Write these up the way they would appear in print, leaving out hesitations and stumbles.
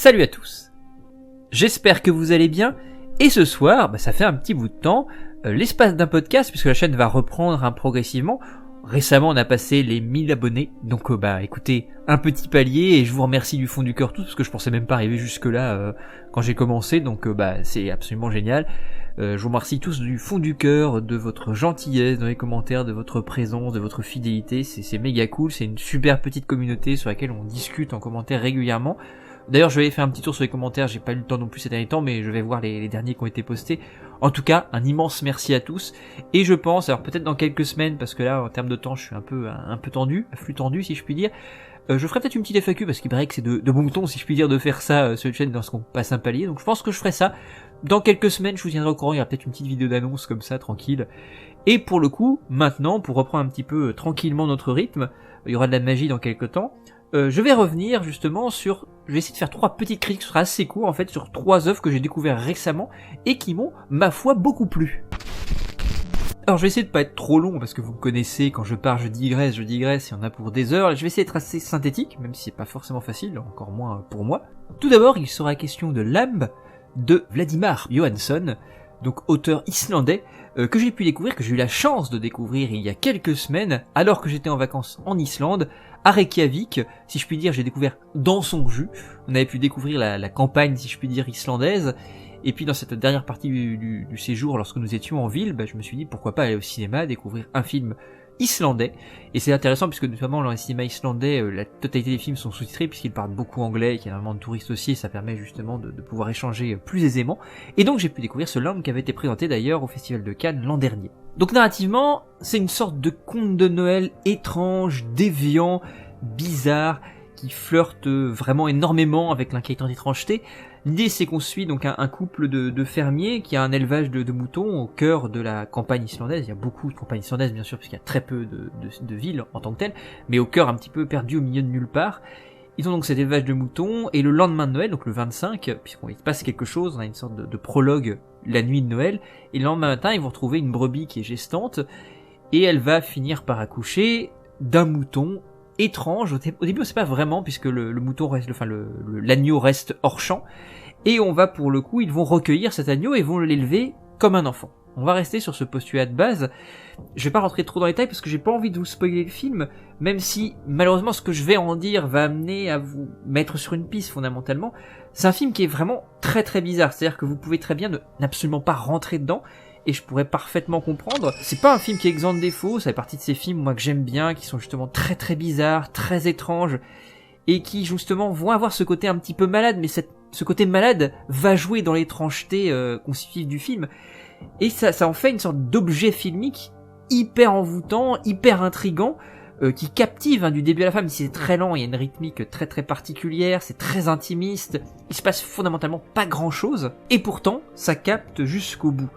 Salut à tous. J'espère que vous allez bien. Et ce soir, ça fait un petit bout de temps, l'espace d'un podcast, puisque la chaîne va reprendre progressivement. Récemment, on a passé les 1000 abonnés. Donc, écoutez, un petit palier, et je vous remercie du fond du cœur tous, parce que je pensais même pas arriver jusque là quand j'ai commencé. Donc, c'est absolument génial. Je vous remercie tous du fond du cœur, de votre gentillesse dans les commentaires, de votre présence, de votre fidélité. C'est méga cool. C'est une super petite communauté sur laquelle on discute en commentaire régulièrement. D'ailleurs, je vais faire un petit tour sur les commentaires, j'ai pas eu le temps non plus ces derniers temps, mais je vais voir les derniers qui ont été postés. En tout cas, un immense merci à tous. Et je pense, alors peut-être dans quelques semaines, parce que là, en termes de temps, je suis un peu tendu, à flux tendu si je puis dire. Je ferai peut-être une petite FAQ, parce qu'il paraît que c'est de bon ton, si je puis dire, de faire ça sur une chaîne lorsqu'on passe un palier. Donc je pense que je ferai ça. Dans quelques semaines, je vous tiendrai au courant, il y aura peut-être une petite vidéo d'annonce comme ça, tranquille. Et pour le coup, maintenant, pour reprendre un petit peu tranquillement notre rythme, il y aura de la magie dans quelques temps. Je vais revenir justement sur... Je vais essayer de faire 3 petites critiques, ce sera assez court en fait, sur 3 œuvres que j'ai découvertes récemment et qui m'ont, ma foi, beaucoup plu. Alors je vais essayer de pas être trop long parce que vous me connaissez, quand je pars je digresse, il y en a pour des heures. Je vais essayer d'être assez synthétique, même si c'est pas forcément facile, encore moins pour moi. Tout d'abord, il sera question de Lamb de Vladimir Johansson, donc auteur islandais, que j'ai pu découvrir, que j'ai eu la chance de découvrir il y a quelques semaines, alors que j'étais en vacances en Islande, à Reykjavik, si je puis dire, j'ai découvert dans son jus. On avait pu découvrir la campagne, si je puis dire, islandaise. Et puis dans cette dernière partie du séjour, lorsque nous étions en ville, je me suis dit pourquoi pas aller au cinéma, découvrir un film islandais. Et c'est intéressant puisque notamment dans les cinémas islandais, la totalité des films sont sous-titrés puisqu'ils parlent beaucoup anglais, qu'il y a énormément de touristes aussi, et ça permet justement de pouvoir échanger plus aisément. Et donc j'ai pu découvrir ce Lamb qui avait été présenté d'ailleurs au Festival de Cannes l'an dernier. Donc narrativement, c'est une sorte de conte de Noël étrange, déviant, bizarre, qui flirte vraiment énormément avec l'inquiétante étrangeté. L'idée c'est qu'on suit donc un couple de fermiers qui a un élevage de moutons au cœur de la campagne islandaise. Il y a beaucoup de campagnes islandaises bien sûr puisqu'il y a très peu de villes en tant que telles, mais au cœur un petit peu perdu au milieu de nulle part. Ils ont donc cet élevage de moutons et le lendemain de Noël, donc le 25, puisqu'il se passe quelque chose, on a une sorte de prologue la nuit de Noël, et le lendemain matin ils vont retrouver une brebis qui est gestante et elle va finir par accoucher d'un mouton étrange. Au début on sait pas vraiment puisque le mouton reste, l'agneau reste hors champ, et on va pour le coup, ils vont recueillir cet agneau et vont l'élever comme un enfant. On va rester sur ce postulat de base. Je vais pas rentrer trop dans les détails parce que j'ai pas envie de vous spoiler le film, même si malheureusement ce que je vais en dire va amener à vous mettre sur une piste fondamentalement. C'est un film qui est vraiment très très bizarre, c'est-à-dire que vous pouvez très bien n'absolument pas rentrer dedans, et je pourrais parfaitement comprendre. C'est pas un film qui est exempt de défauts, ça fait partie de ces films moi que j'aime bien, qui sont justement très très bizarres, très étranges, et qui justement vont avoir ce côté un petit peu malade, mais ce côté malade va jouer dans l'étrangeté constitutive du film, et ça en fait une sorte d'objet filmique hyper envoûtant, hyper intriguant, qui captive du début à la fin, même si c'est très lent, il y a une rythmique très très particulière, c'est très intimiste, il se passe fondamentalement pas grand chose, et pourtant ça capte jusqu'au bout.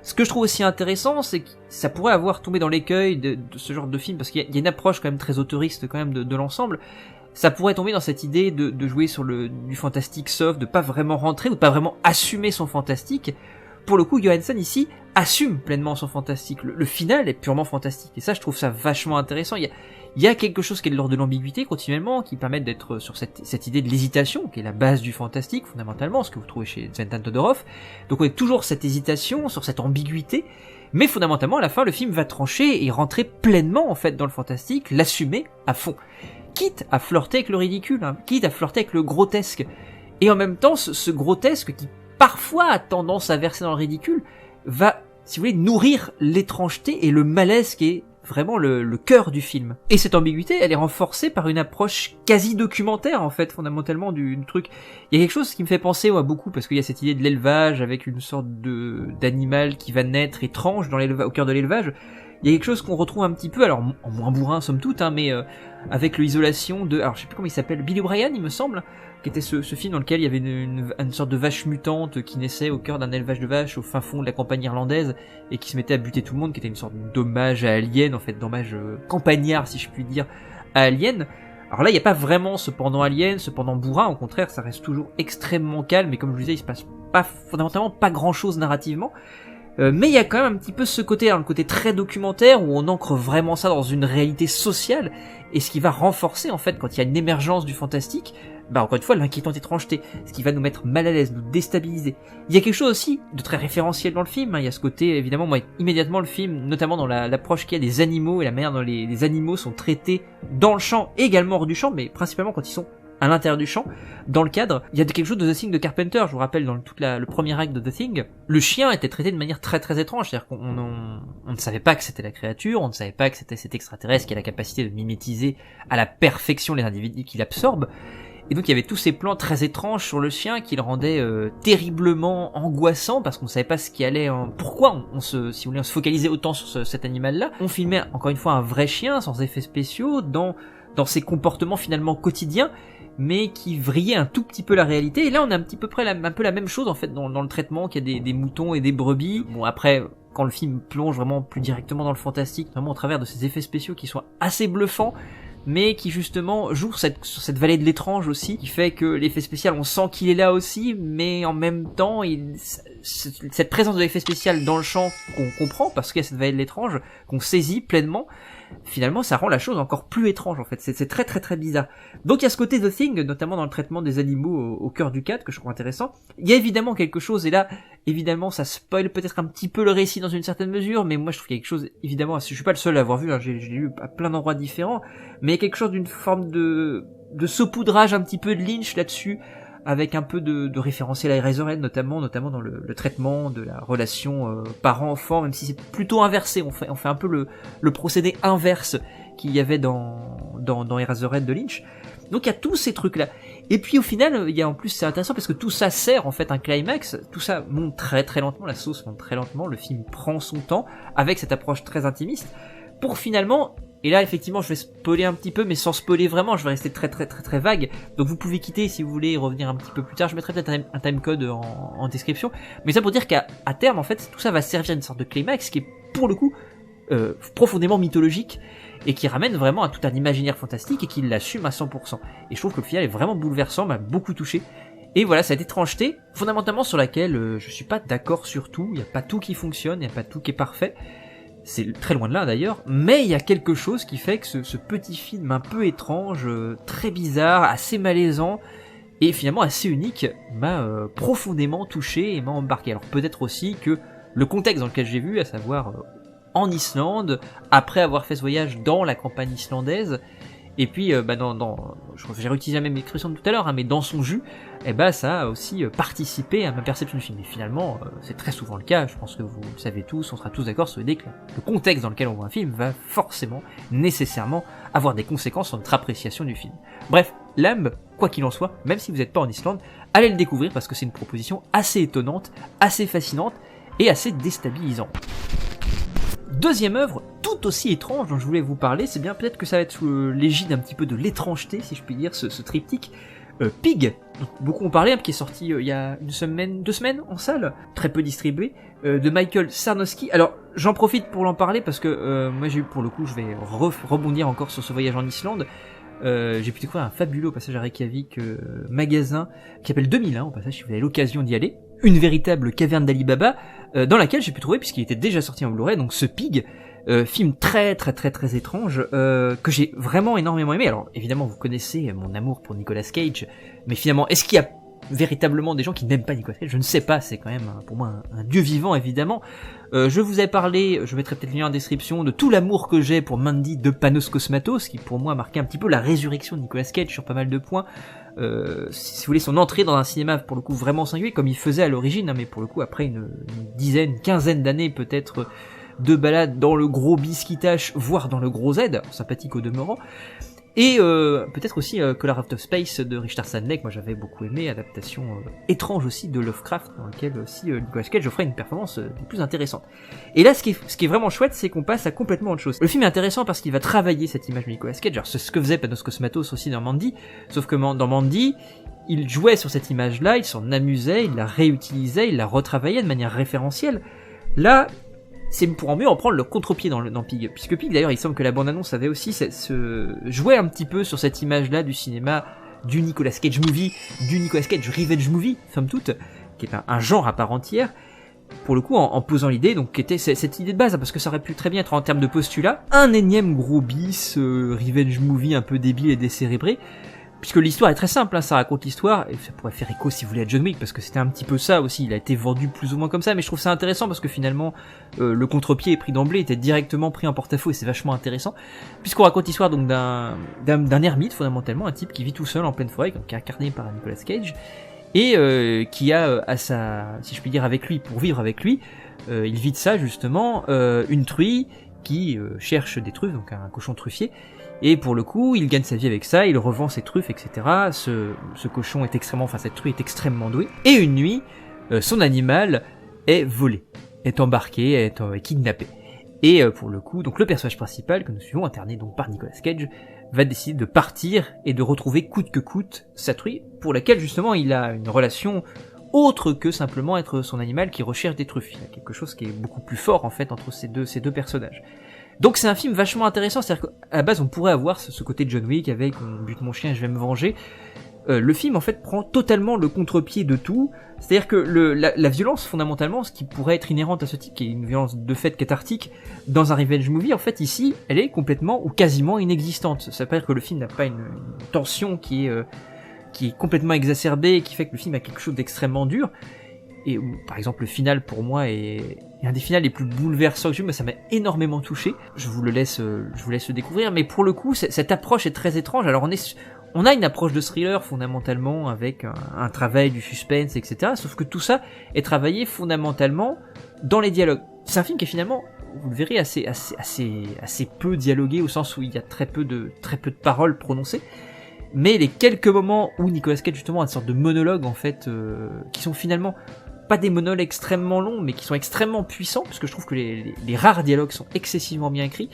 Ce que je trouve aussi intéressant, c'est que ça pourrait avoir tombé dans l'écueil de ce genre de film, parce qu'il y a une approche quand même très autoriste quand même de l'ensemble. Ça pourrait tomber dans cette idée de jouer sur du fantastique soft, de pas vraiment rentrer ou de pas vraiment assumer son fantastique. Pour le coup, Johansson ici assume pleinement son fantastique. Le final est purement fantastique, et ça je trouve ça vachement intéressant. Il y a quelque chose qui est de l'ordre de l'ambiguïté continuellement, qui permet d'être sur cette idée de l'hésitation, qui est la base du fantastique fondamentalement, ce que vous trouvez chez Zventan Todorov. Donc on est toujours cette hésitation, sur cette ambiguïté, mais fondamentalement à la fin le film va trancher et rentrer pleinement en fait dans le fantastique, l'assumer à fond. Quitte à flirter avec le ridicule, quitte à flirter avec le grotesque. Et en même temps, ce grotesque qui parfois a tendance à verser dans le ridicule, va, si vous voulez, nourrir l'étrangeté et le malaise qui est vraiment le cœur du film. Et cette ambiguïté, elle est renforcée par une approche quasi documentaire, en fait, fondamentalement du truc. Il y a quelque chose qui me fait penser beaucoup, parce qu'il y a cette idée de l'élevage avec une sorte d'animal qui va naître étrange au cœur de l'élevage. Il y a quelque chose qu'on retrouve un petit peu, alors en moins bourrin somme toute, mais avec l'isolation alors je sais plus comment il s'appelle, Billy O'Brien il me semble, qui était ce film dans lequel il y avait une sorte de vache mutante qui naissait au cœur d'un élevage de vaches au fin fond de la campagne irlandaise et qui se mettait à buter tout le monde, qui était une sorte d'hommage à Alien, en fait, d'hommage campagnard si je puis dire à Alien. Alors là il n'y a pas vraiment cependant Alien, cependant bourrin, au contraire ça reste toujours extrêmement calme, et comme je vous disais il se passe fondamentalement pas grand chose narrativement. Mais il y a quand même un petit peu ce côté, le côté très documentaire où on ancre vraiment ça dans une réalité sociale, et ce qui va renforcer en fait quand il y a une émergence du fantastique, encore une fois, l'inquiétante étrangeté, ce qui va nous mettre mal à l'aise, nous déstabiliser. Il y a quelque chose aussi de très référentiel dans le film, hein. Il y a ce côté, évidemment, moi, immédiatement le film, notamment dans l'approche qu'il y a des animaux et la manière dont les animaux sont traités dans le champ, également hors du champ, mais principalement quand ils sont à l'intérieur du champ, dans le cadre. Il y a quelque chose de The Thing de Carpenter, je vous rappelle, dans le premier acte de The Thing, le chien était traité de manière très très étrange, c'est-à-dire on ne savait pas que c'était la créature, on ne savait pas que c'était cet extraterrestre qui a la capacité de mimétiser à la perfection les individus qu'il absorbe, et donc il y avait tous ces plans très étranges sur le chien qui le rendaient terriblement angoissant, parce qu'on ne savait pas ce qui allait, pourquoi on se focalisait autant sur cet animal-là. On filmait encore une fois un vrai chien, sans effets spéciaux, dans ses comportements finalement quotidiens, mais qui vrillait un tout petit peu la réalité. Et là, on a un peu la même chose en fait dans le traitement, qu'il y a des moutons et des brebis. Bon, après, quand le film plonge vraiment plus directement dans le fantastique, notamment au travers de ces effets spéciaux qui sont assez bluffants, mais qui justement jouent sur cette vallée de l'étrange aussi, qui fait que l'effet spécial, on sent qu'il est là aussi, mais en même temps, cette présence de l'effet spécial dans le champ qu'on comprend, parce qu'il y a cette vallée de l'étrange, qu'on saisit pleinement, finalement ça rend la chose encore plus étrange en fait, c'est très très très bizarre. Donc il y a ce côté The Thing, notamment dans le traitement des animaux au cœur du cadre, que je trouve intéressant. Il y a évidemment quelque chose, et là évidemment ça spoil peut-être un petit peu le récit dans une certaine mesure, mais moi je trouve qu'il y a quelque chose, évidemment, je suis pas le seul à l'avoir vu, hein, j'ai lu à plein d'endroits différents, mais il y a quelque chose d'une forme de saupoudrage un petit peu de Lynch là-dessus, avec un peu de référentiel à Eraserhead notamment dans le traitement de la relation parent-enfant, même si c'est plutôt inversé, on fait un peu le procédé inverse qu'il y avait dans Eraserhead de Lynch. Donc il y a tous ces trucs là. Et puis au final, il y a en plus, c'est intéressant parce que tout ça sert en fait un climax, tout ça monte très très lentement, la sauce monte très lentement, le film prend son temps avec cette approche très intimiste pour finalement. Et là, effectivement, je vais spoiler un petit peu, mais sans spoiler vraiment, je vais rester très très très très vague. Donc vous pouvez quitter si vous voulez revenir un petit peu plus tard. Je mettrai peut-être un timecode en description. Mais ça pour dire qu'à terme, en fait, tout ça va servir une sorte de climax qui est, pour le coup, profondément mythologique et qui ramène vraiment à tout un imaginaire fantastique et qui l'assume à 100%. Et je trouve que le final est vraiment bouleversant, m'a beaucoup touché. Et voilà, cette étrangeté, fondamentalement sur laquelle je suis pas d'accord sur tout. Il n'y a pas tout qui fonctionne, il n'y a pas tout qui est parfait. C'est très loin de là d'ailleurs, mais il y a quelque chose qui fait que ce petit film un peu étrange, très bizarre, assez malaisant, et finalement assez unique, m'a profondément touché et m'a embarqué. Alors peut-être aussi que le contexte dans lequel j'ai vu, à savoir en Islande, après avoir fait ce voyage dans la campagne islandaise, et puis j'ai réutilisé la même expression de tout à l'heure, hein, mais dans son jus, ça a aussi participé à ma perception du film. Et finalement, c'est très souvent le cas, je pense que vous le savez tous, on sera tous d'accord sur l'idée que le contexte dans lequel on voit un film va forcément, nécessairement, avoir des conséquences sur notre appréciation du film. Bref, Lamb, quoi qu'il en soit, même si vous n'êtes pas en Islande, allez le découvrir parce que c'est une proposition assez étonnante, assez fascinante et assez déstabilisante. Deuxième œuvre, tout aussi étrange dont je voulais vous parler, c'est bien peut-être que ça va être sous l'égide un petit peu de l'étrangeté, si je puis dire, ce triptyque. Pig, dont beaucoup ont parlé, qui est sorti il y a 2 semaines en salle, très peu distribué, de Michael Sarnowski. Alors j'en profite pour l'en parler parce que moi j'ai eu, pour le coup, je vais rebondir encore sur ce voyage en Islande. J'ai pu découvrir un fabuleux passage à Reykjavik, magasin qui s'appelle 2001, au passage si vous avez l'occasion d'y aller, une véritable caverne d'Ali Baba, dans laquelle j'ai pu trouver, puisqu'il était déjà sorti en Blu-ray, donc ce Pig, film très très très très étrange, que j'ai vraiment énormément aimé. Alors évidemment vous connaissez mon amour pour Nicolas Cage, mais finalement est-ce qu'il y a véritablement des gens qui n'aiment pas Nicolas Cage? Je ne sais pas, c'est quand même pour moi un dieu vivant évidemment. Je vous ai parlé, je mettrai peut-être le lien en description, de tout l'amour que j'ai pour Mandy de Panos Cosmatos, qui pour moi marquait un petit peu la résurrection de Nicolas Cage sur pas mal de points. Si vous voulez, son entrée dans un cinéma pour le coup vraiment singulier, comme il faisait à l'origine, hein, mais pour le coup après une quinzaine d'années peut-être de balade dans le gros biscuitage, voire dans le gros Z, sympathique au demeurant. Et peut-être aussi Color Out of Space de Richard Stanley, que moi j'avais beaucoup aimé, adaptation étrange aussi de Lovecraft, dans laquelle aussi Nicolas Cage offrait une performance des plus intéressantes. Et là, ce qui est vraiment chouette, c'est qu'on passe à complètement autre chose. Le film est intéressant parce qu'il va travailler cette image de Nicolas Cage, alors c'est ce que faisait Panos Cosmatos aussi dans Mandy, sauf que dans Mandy, il jouait sur cette image-là, il s'en amusait, il la réutilisait, il la retravaillait de manière référentielle. Là, c'est pour en mieux en prendre le contre-pied dans Pig. Puisque Pig, d'ailleurs, il semble que la bande-annonce avait aussi jouait un petit peu sur cette image-là du cinéma, du Nicolas Cage movie, du Nicolas Cage revenge movie, somme toute, qui est un genre à part entière, pour le coup, en posant l'idée, donc, qui était cette idée de base, hein, parce que ça aurait pu très bien être en termes de postulat, un énième gros bis, revenge movie un peu débile et décérébré, puisque l'histoire est très simple, hein, ça raconte l'histoire, et ça pourrait faire écho si vous voulez à John Wick, parce que c'était un petit peu ça aussi, il a été vendu plus ou moins comme ça, mais je trouve ça intéressant parce que finalement, le contre-pied est pris d'emblée, était directement pris en porte-à-faux, et c'est vachement intéressant, puisqu'on raconte l'histoire donc d'un ermite, fondamentalement, un type qui vit tout seul en pleine forêt, qui est incarné par Nicolas Cage, et qui a à sa, si je puis dire, avec lui, pour vivre avec lui, il vit de ça justement, une truie qui cherche des truffes, donc un cochon truffier, et pour le coup, il gagne sa vie avec ça, il revend ses truffes, etc. Ce cochon est extrêmement, enfin cette truie est extrêmement douée. Et une nuit, son animal est volé, est embarqué, est kidnappé. Et pour le coup, donc le personnage principal que nous suivons, interné donc par Nicolas Cage, va décider de partir et de retrouver coûte que coûte sa truie, pour laquelle justement il a une relation autre que simplement être son animal qui recherche des truffes. Il y a quelque chose qui est beaucoup plus fort en fait entre ces deux personnages. Donc c'est un film vachement intéressant, c'est-à-dire qu'à la base on pourrait avoir ce côté John Wick avec on bute mon chien et je vais me venger. Le film en fait prend totalement le contre-pied de tout, c'est-à-dire que la violence fondamentalement, ce qui pourrait être inhérente à ce type, qui est une violence de fait cathartique, dans un revenge movie, en fait ici elle est complètement ou quasiment inexistante. Ça veut dire que le film n'a pas une tension qui est complètement exacerbée et qui fait que le film a quelque chose d'extrêmement dur. Et où, par exemple, le final pour moi est un des finales les plus bouleversants que j'ai vu, mais ça m'a énormément touché. Je vous laisse le découvrir, mais pour le coup, cette approche est très étrange. Alors on a une approche de thriller fondamentalement avec un travail du suspense, etc. Sauf que tout ça est travaillé fondamentalement dans les dialogues. C'est un film qui est finalement, vous le verrez, assez peu dialogué au sens où il y a très peu de paroles prononcées. Mais les quelques moments où Nicolas Cage justement a une sorte de monologue en fait, qui sont finalement pas des monologues extrêmement longs, mais qui sont extrêmement puissants, parce que je trouve que les rares dialogues sont excessivement bien écrits,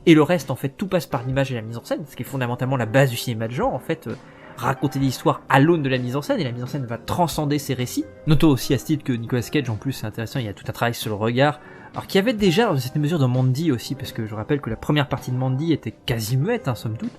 et le reste en fait tout passe par l'image et la mise en scène, ce qui est fondamentalement la base du cinéma de genre en fait, raconter des histoires à l'aune de la mise en scène, et la mise en scène va transcender ces récits. Notons aussi à ce titre que Nicolas Cage en plus c'est intéressant, il y a tout un travail sur le regard, alors qu'il y avait déjà dans cette mesure dans Mandy aussi, parce que je rappelle que la première partie de Mandy était quasi muette, hein, somme toute.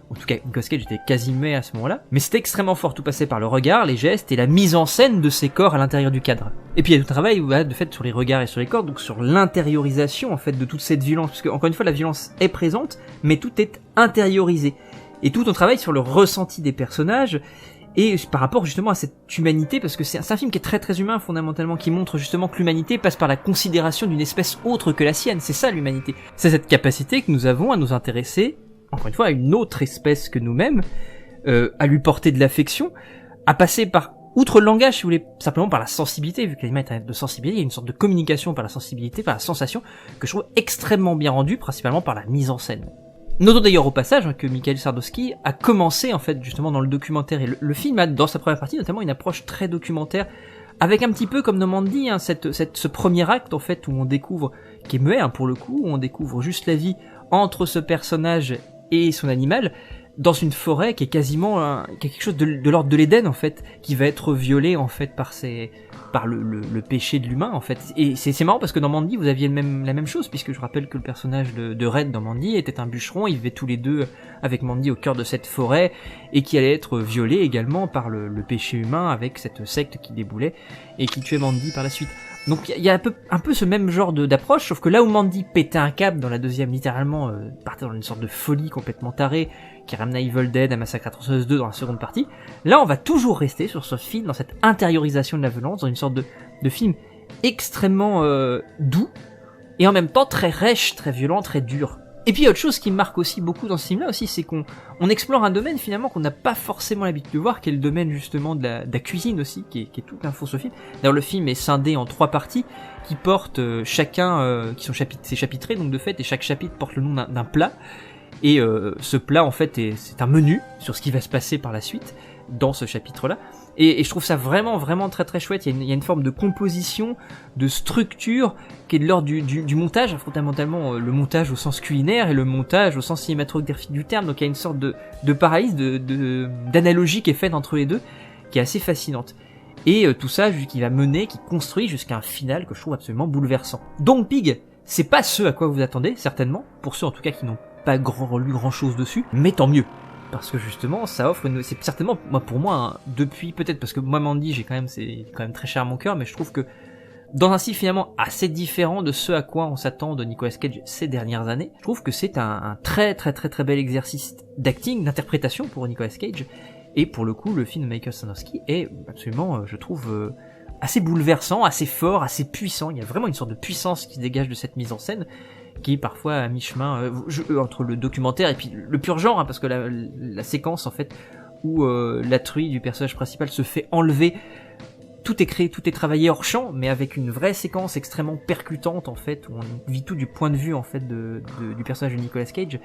En tout cas, Nicolas Cage était quasi muet à ce moment-là. Mais c'était extrêmement fort, tout passait par le regard, les gestes et la mise en scène de ces corps à l'intérieur du cadre. Et puis il y a tout un travail, de fait, sur les regards et sur les corps, donc sur l'intériorisation, en fait, de toute cette violence. Parce que, encore une fois, la violence est présente, mais tout est intériorisé. Et tout on travaille sur le ressenti des personnages, et par rapport justement à cette humanité, parce que c'est un film qui est très très humain, fondamentalement, qui montre justement que l'humanité passe par la considération d'une espèce autre que la sienne. C'est ça l'humanité. C'est cette capacité que nous avons à nous intéresser, encore une fois, à une autre espèce que nous-mêmes, à lui porter de l'affection, à passer par, outre le langage, si vous voulez, simplement par la sensibilité, vu que l'animal est un être de sensibilité, il y a une sorte de communication par la sensibilité, par la sensation, que je trouve extrêmement bien rendue, principalement par la mise en scène. Notons d'ailleurs au passage que Mikhail Sardowski a commencé, en fait, justement dans le documentaire, et le film a, dans sa première partie, notamment une approche très documentaire, avec un petit peu, comme dans Mandy, hein, ce premier acte, en fait, où on découvre, qui est muet, hein, pour le coup, où on découvre juste la vie entre ce personnage et son animal, dans une forêt qui est quasiment quelque chose de l'ordre de l'Éden en fait, qui va être violé en fait par le péché de l'humain en fait. Et c'est marrant parce que dans Mandy vous aviez la même chose, puisque je rappelle que le personnage de Red dans Mandy était un bûcheron, ils vivaient tous les deux avec Mandy au cœur de cette forêt et qui allait être violé également par le péché humain avec cette secte qui déboulait et qui tuait Mandy par la suite. Donc il y a un peu ce même genre d'approche, sauf que là où Mandy pétait un câble dans la deuxième, littéralement partait dans une sorte de folie complètement tarée, qui ramena Evil Dead à Massacre à tronçonneuse 2 dans la seconde partie, là on va toujours rester sur ce film, dans cette intériorisation de la violence, dans une sorte de film extrêmement doux, et en même temps très rêche, très violent, très dur. Et puis autre chose qui me marque aussi beaucoup dans ce film-là aussi, c'est qu'on explore un domaine finalement qu'on n'a pas forcément l'habitude de voir, qui est le domaine justement de la cuisine aussi, qui est tout un fond ce film. D'ailleurs le film est scindé en 3 parties, qui portent chacun, qui sont c'est chapitré donc de fait, et chaque chapitre porte le nom d'un plat. Et ce plat en fait c'est un menu sur ce qui va se passer par la suite dans ce chapitre-là. Et je trouve ça vraiment vraiment très très chouette. Il y a une forme de composition, de structure qui est de l'ordre du montage, fondamentalement le montage au sens culinaire et le montage au sens cinématographique du terme. Donc il y a une sorte de parallélisme, d'analogie qui est faite entre les deux, qui est assez fascinante. Et tout ça qui va mener, qui construit jusqu'à un final que je trouve absolument bouleversant. Donc Pig, c'est pas ce à quoi vous attendez certainement, pour ceux en tout cas qui n'ont pas lu grand chose dessus, mais tant mieux. Parce que justement, ça offre c'est certainement, pour moi, hein, depuis, peut-être, parce que moi, Mandy, c'est quand même très cher à mon cœur, mais je trouve que, dans un style finalement assez différent de ce à quoi on s'attend de Nicolas Cage ces dernières années, je trouve que c'est un très très très très bel exercice d'acting, d'interprétation pour Nicolas Cage, Et pour le coup, le film de Michael Straczynski est absolument, je trouve, assez bouleversant, assez fort, assez puissant. Il y a vraiment une sorte de puissance qui se dégage de cette mise en scène, qui est parfois à mi-chemin entre le documentaire et puis le pur genre, parce que la séquence en fait où la truie du personnage principal se fait enlever, tout est créé, tout est travaillé hors champ, mais avec une vraie séquence extrêmement percutante en fait, où on vit tout du point de vue en fait du personnage de Nicolas Cage,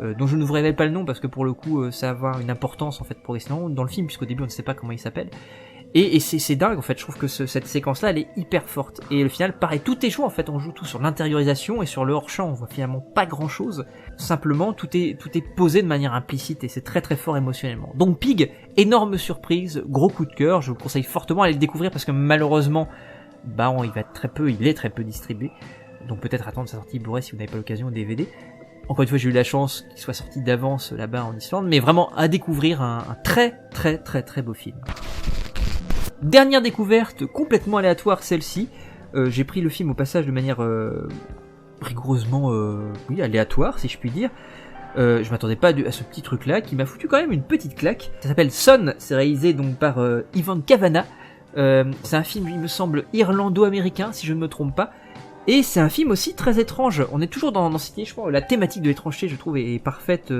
dont je ne vous révèle pas le nom parce que pour le coup ça va avoir une importance en fait progressivement dans le film, puisqu'au début on ne sait pas comment il s'appelle. Et c'est dingue en fait, je trouve que cette séquence là elle est hyper forte, et le final pareil, tout est joué en fait, on joue tout sur l'intériorisation et sur le hors-champ, on voit finalement pas grand chose, simplement tout est posé de manière implicite et c'est très très fort émotionnellement. Donc Pig, énorme surprise, gros coup de cœur, je vous conseille fortement d'aller le découvrir parce que malheureusement il est très peu distribué, donc peut-être attendre sa sortie Blu-ray si vous n'avez pas l'occasion, au DVD. Encore une fois, j'ai eu la chance qu'il soit sorti d'avance là-bas en Islande, mais vraiment à découvrir, un très très très très beau film. Dernière découverte complètement aléatoire, celle-ci. J'ai pris le film au passage de manière rigoureusement aléatoire, si je puis dire. Je m'attendais pas à ce petit truc-là, qui m'a foutu quand même une petite claque. Ça s'appelle Son, c'est réalisé donc par Ivan Kavanagh. C'est un film, il me semble, irlando-américain, si je ne me trompe pas. Et c'est un film aussi très étrange. On est toujours dans cette idée, je crois, la thématique de l'étrangeté, je trouve, est parfaite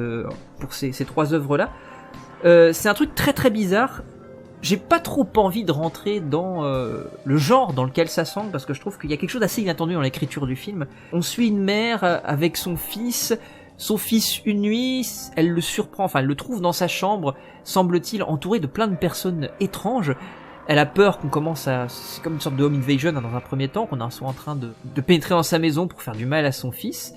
pour ces trois œuvres-là. C'est un truc très très bizarre. J'ai pas trop envie de rentrer dans le genre dans lequel ça semble, parce que je trouve qu'il y a quelque chose d'assez inattendu dans l'écriture du film. On suit une mère avec son fils une nuit, elle le surprend, enfin elle le trouve dans sa chambre, semble-t-il entouré de plein de personnes étranges. Elle a peur qu'on commence c'est comme une sorte de home invasion dans un premier temps, qu'on soit en train de pénétrer dans sa maison pour faire du mal à son fils.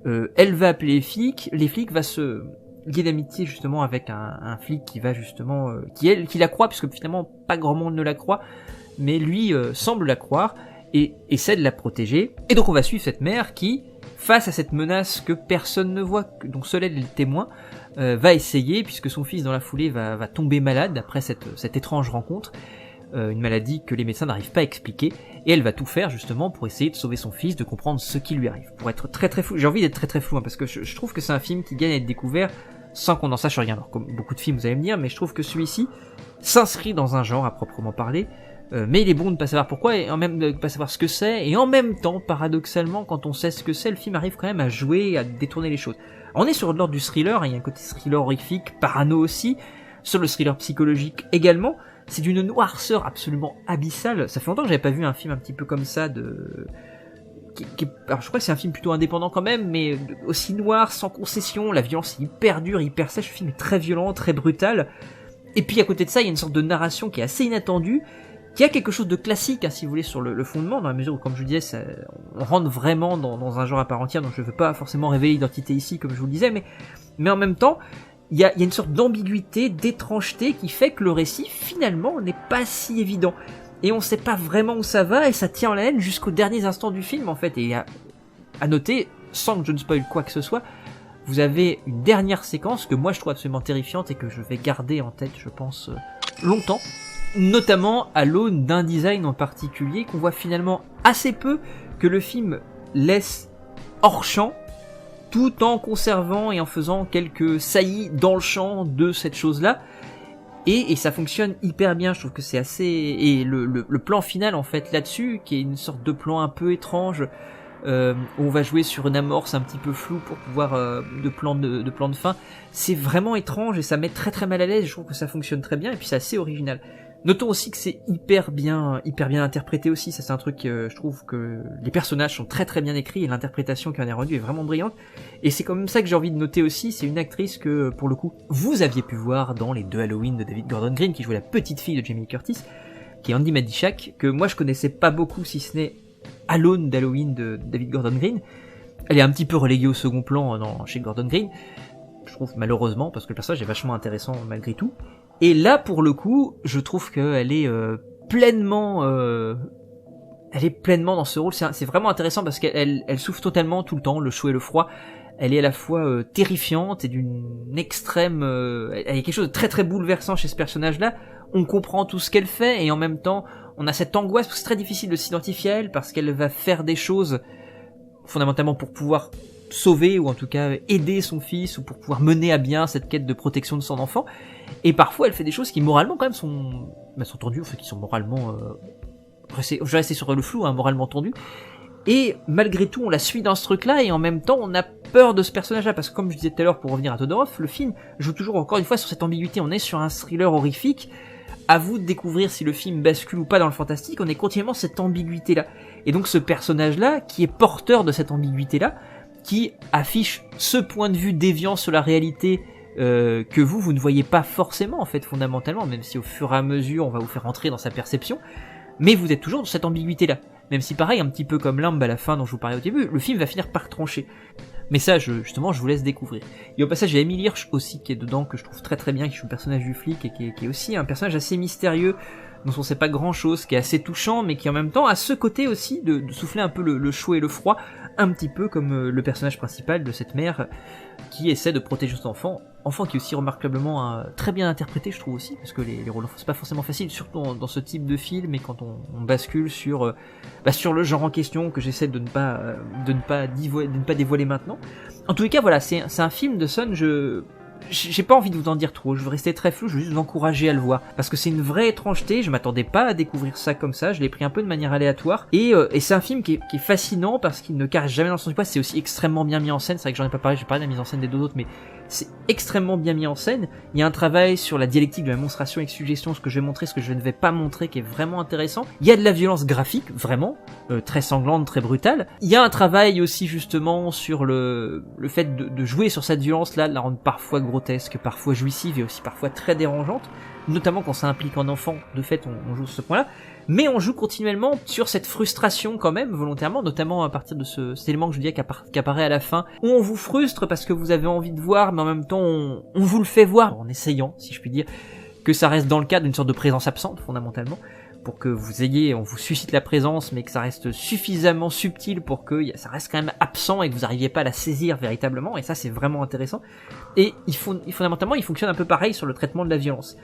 Elle va appeler les flics va se lier d'amitié justement avec un flic qui va justement qui la croit, puisque finalement pas grand monde ne la croit, mais lui semble la croire et essaie de la protéger. Et donc on va suivre cette mère qui, face à cette menace que personne ne voit, donc seul elle est le témoin, va essayer, puisque son fils dans la foulée va tomber malade après cette étrange rencontre, une maladie que les médecins n'arrivent pas à expliquer, et elle va tout faire justement pour essayer de sauver son fils, de comprendre ce qui lui arrive. Pour être très très flou, j'ai envie d'être très très flou, parce que je trouve que c'est un film qui gagne à être découvert sans qu'on en sache rien. Alors comme beaucoup de films vous allez me dire, mais je trouve que celui-ci s'inscrit dans un genre à proprement parler, mais il est bon de ne pas savoir pourquoi, et en même de ne pas savoir ce que c'est, et en même temps, paradoxalement, quand on sait ce que c'est, le film arrive quand même à jouer, à détourner les choses. Alors, on est sur l'ordre du thriller, il y a un côté thriller horrifique, parano aussi, sur le thriller psychologique également. C'est d'une noirceur absolument abyssale. Ça fait longtemps que j'avais pas vu un film un petit peu comme ça alors je crois que c'est un film plutôt indépendant quand même, mais aussi noir, sans concession, la violence est hyper dure, hyper sèche, le film est très violent, très brutal. Et puis à côté de ça, il y a une sorte de narration qui est assez inattendue, qui a quelque chose de classique, si vous voulez, sur le fondement, dans la mesure où, comme je vous disais, on rentre vraiment dans un genre à part entière, donc je ne veux pas forcément révéler l'identité ici, comme je vous le disais, mais en même temps, il y a une sorte d'ambiguïté, d'étrangeté qui fait que le récit, finalement, n'est pas si évident. Et on sait pas vraiment où ça va, et ça tient en haleine jusqu'aux derniers instants du film, en fait. Et à noter, sans que je ne spoil quoi que ce soit, vous avez une dernière séquence que moi je trouve absolument terrifiante et que je vais garder en tête, je pense, longtemps. Notamment à l'aune d'un design en particulier qu'on voit finalement assez peu, que le film laisse hors champ, tout en conservant et en faisant quelques saillies dans le champ de cette chose-là. Et ça fonctionne hyper bien, je trouve que c'est assez... Et le plan final en fait là-dessus, qui est une sorte de plan un peu étrange, où on va jouer sur une amorce un petit peu floue pour pouvoir de plan de fin, c'est vraiment étrange et ça met très très mal à l'aise. Je trouve que ça fonctionne très bien et puis c'est assez original. Notons aussi que c'est hyper bien interprété aussi. Ça c'est un truc, je trouve que les personnages sont très très bien écrits et l'interprétation qui en est rendue est vraiment brillante. Et c'est comme ça que j'ai envie de noter aussi, c'est une actrice que pour le coup vous aviez pu voir dans les 2 Halloween de David Gordon Green, qui jouait la petite fille de Jamie Lee Curtis, qui est Andy Madichak, que moi je connaissais pas beaucoup, si ce n'est à l'aune d'Halloween de David Gordon Green. Elle est un petit peu reléguée au second plan chez Gordon Green, je trouve, malheureusement, parce que le personnage est vachement intéressant malgré tout. Et là, pour le coup, je trouve qu'elle est pleinement dans ce rôle. C'est vraiment intéressant parce qu'elle souffre totalement tout le temps, le chaud et le froid. Elle est à la fois terrifiante et d'une extrême... elle est quelque chose de très très bouleversant chez ce personnage-là. On comprend tout ce qu'elle fait et en même temps, on a cette angoisse, parce que c'est très difficile de s'identifier à elle, parce qu'elle va faire des choses fondamentalement pour pouvoir sauver ou en tout cas aider son fils ou pour pouvoir mener à bien cette quête de protection de son enfant. Et parfois elle fait des choses qui moralement quand même sont tendues, enfin qui sont moralement je vais rester sur le flou, moralement tendues. Et malgré tout on la suit dans ce truc là et en même temps on a peur de ce personnage là parce que comme je disais tout à l'heure pour revenir à Todorov, le film joue toujours encore une fois sur cette ambiguïté, on est sur un thriller horrifique. À vous de découvrir si le film bascule ou pas dans le fantastique, on est continuellement cette ambiguïté là. Et donc ce personnage là qui est porteur de cette ambiguïté là, qui affiche ce point de vue déviant sur la réalité que vous ne voyez pas forcément en fait fondamentalement, même si au fur et à mesure on va vous faire entrer dans sa perception, mais vous êtes toujours dans cette ambiguïté là, même si pareil un petit peu comme Limbe à la fin dont je vous parlais au début, le film va finir par trancher. Mais ça justement je vous laisse découvrir. Et au passage il y a Emile Hirsch aussi qui est dedans, que je trouve très très bien, qui joue le personnage du flic et qui est aussi un personnage assez mystérieux, dont on sait pas grand chose, qui est assez touchant, mais qui en même temps a ce côté aussi de souffler un peu le chaud et le froid, un petit peu comme le personnage principal de cette mère qui essaie de protéger son enfant qui est aussi remarquablement très bien interprété je trouve aussi, parce que les rôles d'enfants c'est pas forcément facile, surtout dans ce type de film, et quand on bascule sur le genre en question que j'essaie de ne pas dévoiler maintenant. En tous les cas voilà, c'est un film de Son, j'ai pas envie de vous en dire trop, je veux rester très flou, je veux juste vous encourager à le voir, parce que c'est une vraie étrangeté, je m'attendais pas à découvrir ça comme ça, je l'ai pris un peu de manière aléatoire, et c'est un film qui est fascinant, parce qu'il ne caresse jamais dans le sens du poil, c'est aussi extrêmement bien mis en scène, c'est vrai que j'en ai pas parlé, j'ai parlé de la mise en scène des deux autres, mais c'est extrêmement bien mis en scène, il y a un travail sur la dialectique de la monstration avec suggestion, ce que je vais montrer, ce que je ne vais pas montrer, qui est vraiment intéressant, il y a de la violence graphique, vraiment, très sanglante, très brutale, il y a un travail aussi justement sur le fait de jouer sur cette violence-là, de la rendre parfois grotesque, parfois jouissive et aussi parfois très dérangeante, notamment quand ça implique un enfant, de fait on joue sur ce point-là, mais on joue continuellement sur cette frustration quand même, volontairement, notamment à partir de cet élément que je disais qui apparaît à la fin, où on vous frustre parce que vous avez envie de voir, mais en même temps on vous le fait voir, en essayant, si je puis dire, que ça reste dans le cadre d'une sorte de présence absente, fondamentalement, pour que on vous suscite la présence, mais que ça reste suffisamment subtil pour que ça reste quand même absent et que vous n'arriviez pas à la saisir véritablement, et ça c'est vraiment intéressant. Et fondamentalement il fonctionne un peu pareil sur le traitement de la violence.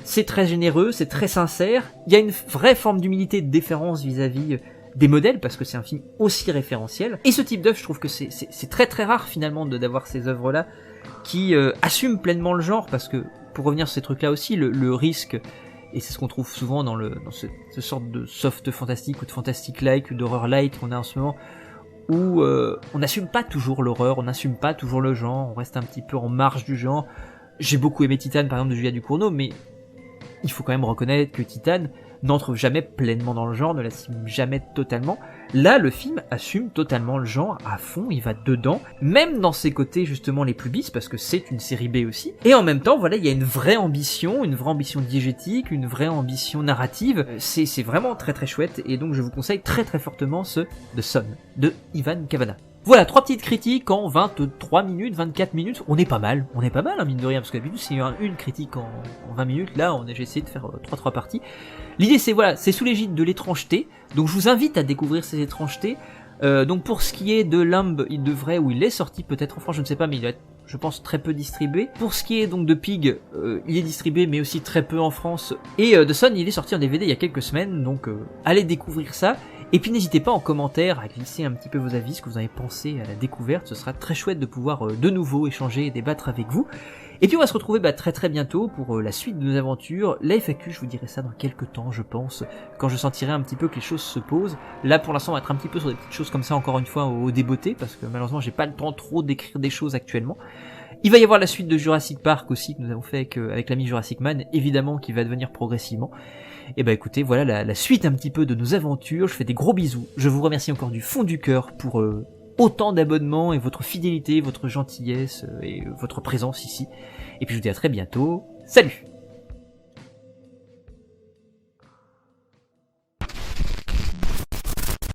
C'est très généreux, c'est très sincère, il y a une vraie forme d'humilité et de déférence vis-à-vis des modèles, parce que c'est un film aussi référentiel, et ce type d'œuvre je trouve que c'est très très rare finalement d'avoir ces œuvres là qui assument pleinement le genre, parce que pour revenir sur ces trucs là aussi, le risque, et c'est ce qu'on trouve souvent dans ce sorte de soft fantastique ou de fantastique-like ou d'horreur-like qu'on a en ce moment, où on n'assume pas toujours l'horreur, on n'assume pas toujours le genre, on reste un petit peu en marge du genre. J'ai beaucoup aimé Titane par exemple de Julia Ducournau, mais il faut quand même reconnaître que Titane n'entre jamais pleinement dans le genre, ne l'assume jamais totalement. Là, le film assume totalement le genre à fond, il va dedans, même dans ses côtés justement les plus bis, parce que c'est une série B aussi. Et en même temps, voilà, il y a une vraie ambition diégétique, une vraie ambition narrative. C'est vraiment très très chouette, et donc je vous conseille très très fortement ce The Son de Ivan Kavanagh. Voilà, 3 petites critiques en 23 minutes, 24 minutes. On est pas mal, mine de rien, parce que d'habitude c'est une critique en 20 minutes. Là, j'ai essayé de faire 3 parties. L'idée c'est sous l'égide de l'étrangeté. Donc je vous invite à découvrir ces étrangetés. Donc pour ce qui est de Limbe, il devrait, ou il est sorti peut-être en France, je ne sais pas, mais il doit être, je pense, très peu distribué. Pour ce qui est donc de Pig, il est distribué mais aussi très peu en France. Et The Son, il est sorti en DVD il y a quelques semaines, donc allez découvrir ça. Et puis n'hésitez pas en commentaire à glisser un petit peu vos avis, ce que vous avez pensé à la découverte, ce sera très chouette de pouvoir de nouveau échanger et débattre avec vous. Et puis on va se retrouver très très bientôt pour la suite de nos aventures. La FAQ, je vous dirai ça dans quelques temps, je pense, quand je sentirai un petit peu que les choses se posent. Là pour l'instant on va être un petit peu sur des petites choses comme ça encore une fois au débeauté, parce que malheureusement j'ai pas le temps trop d'écrire des choses actuellement. Il va y avoir la suite de Jurassic Park aussi, que nous avons fait avec l'ami Jurassic Man, évidemment, qui va devenir progressivement. Et écoutez, voilà la suite un petit peu de nos aventures, je fais des gros bisous, je vous remercie encore du fond du cœur pour autant d'abonnements et votre fidélité, votre gentillesse et votre présence ici. Et puis je vous dis à très bientôt, salut!